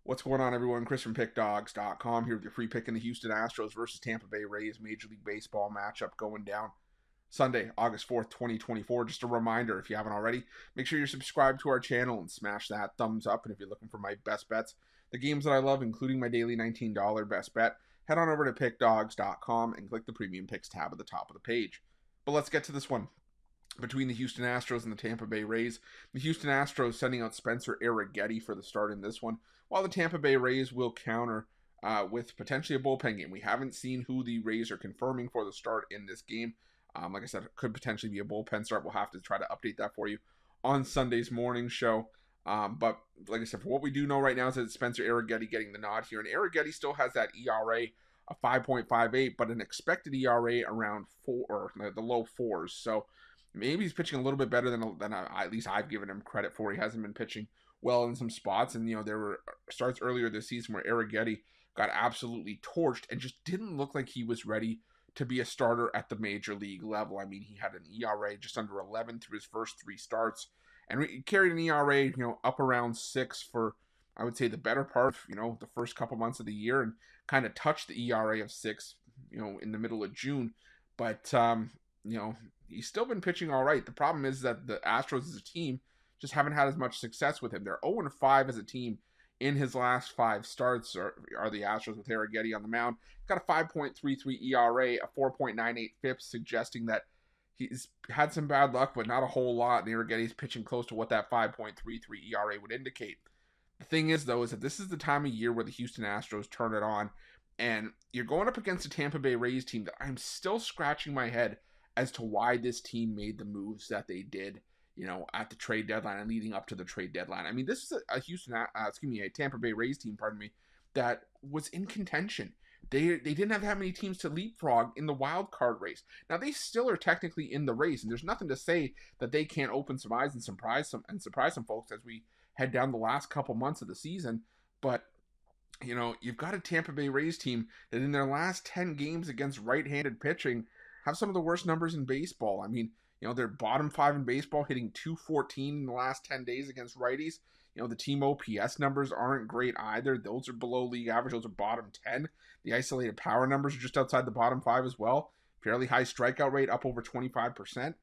What's going on, everyone? Chris from Pickdawgz.com here with your free pick in the Houston Astros versus Tampa Bay Rays Major League Baseball matchup going down Sunday, August 4th, 2024. Just a reminder, if you haven't already, make sure you're subscribed to our channel and smash that thumbs up. And if you're looking for my best bets, the games that I love, including my daily $19 best bet, head on over to Pickdawgz.com and click the Premium Picks tab at the top of the page. But let's get to this one. Between the Houston Astros and the Tampa Bay Rays, the Houston Astros sending out Spencer Arrighetti for the start in this one, while the Tampa Bay Rays will counter with potentially a bullpen game. We haven't seen who the Rays are confirming for the start in this game. Like I said, it could potentially be a bullpen start. We'll have to try to update that for you on Sunday's morning show. But like I said, for what we do know right now is that it's Spencer Arrighetti getting the nod here. And Arrighetti still has that ERA of 5.58, but an expected ERA around 4, or the low 4s. So maybe he's pitching a little bit better than at least I've given him credit for. He hasn't been pitching well in some spots. And, there were starts earlier this season where Arrighetti got absolutely torched and just didn't look like he was ready to be a starter at the major league level. I mean, he had an ERA just under 11 through his first 3 starts. And he carried an ERA, up around 6 for, I would say, the better part of, the first couple months of the year, and kind of touched the ERA of 6, in the middle of June. But, he's still been pitching all right. The problem is that the Astros as a team just haven't had as much success with him. They're 0-5 as a team in his last 5 starts, are the Astros with Arrighetti on the mound. Got a 5.33 ERA, a 4.98 FIP, suggesting that he's had some bad luck, but not a whole lot. And Arrighetti's pitching close to what that 5.33 ERA would indicate. The thing is, though, is that this is the time of year where the Houston Astros turn it on, and you're going up against a Tampa Bay Rays team that I'm still scratching my head as to why this team made the moves that they did, at the trade deadline and leading up to the trade deadline. I mean, this is a Tampa Bay Rays team, that was in contention. They didn't have that many teams to leapfrog in the wild card race. Now, they still are technically in the race, and there's nothing to say that they can't open some eyes and surprise some folks as we head down the last couple months of the season. But you've got a Tampa Bay Rays team that in their last 10 games against right-handed pitching have some of the worst numbers in baseball. I mean, they're bottom 5 in baseball, hitting .214 in the last 10 days against righties. The team OPS numbers aren't great either. Those are below league average. Those are bottom 10. The isolated power numbers are just outside the bottom 5 as well. Fairly high strikeout rate, up over 25%.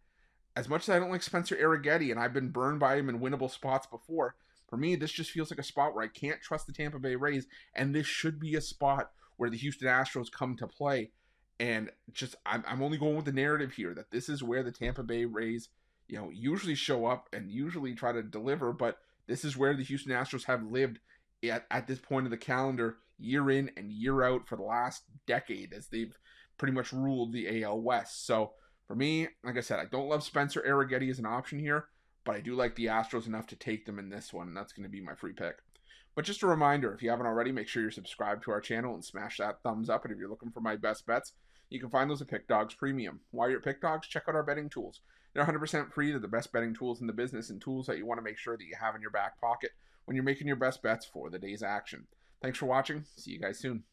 As much as I don't like Spencer Arrighetti, and I've been burned by him in winnable spots before, for me, this just feels like a spot where I can't trust the Tampa Bay Rays, and this should be a spot where the Houston Astros come to play. And I'm only going with the narrative here that this is where the Tampa Bay Rays, usually show up and usually try to deliver. But this is where the Houston Astros have lived at this point of the calendar, year in and year out for the last decade, as they've pretty much ruled the AL West. So for me, like I said, I don't love Spencer Arrighetti as an option here, but I do like the Astros enough to take them in this one, and that's going to be my free pick. But just a reminder, if you haven't already, make sure you're subscribed to our channel and smash that thumbs up. And if you're looking for my best bets, you can find those at Pick Dawgz Premium. While you're at Pick Dawgz, check out our betting tools. They're 100% free. They're the best betting tools in the business, and tools that you want to make sure that you have in your back pocket when you're making your best bets for the day's action. Thanks for watching. See you guys soon.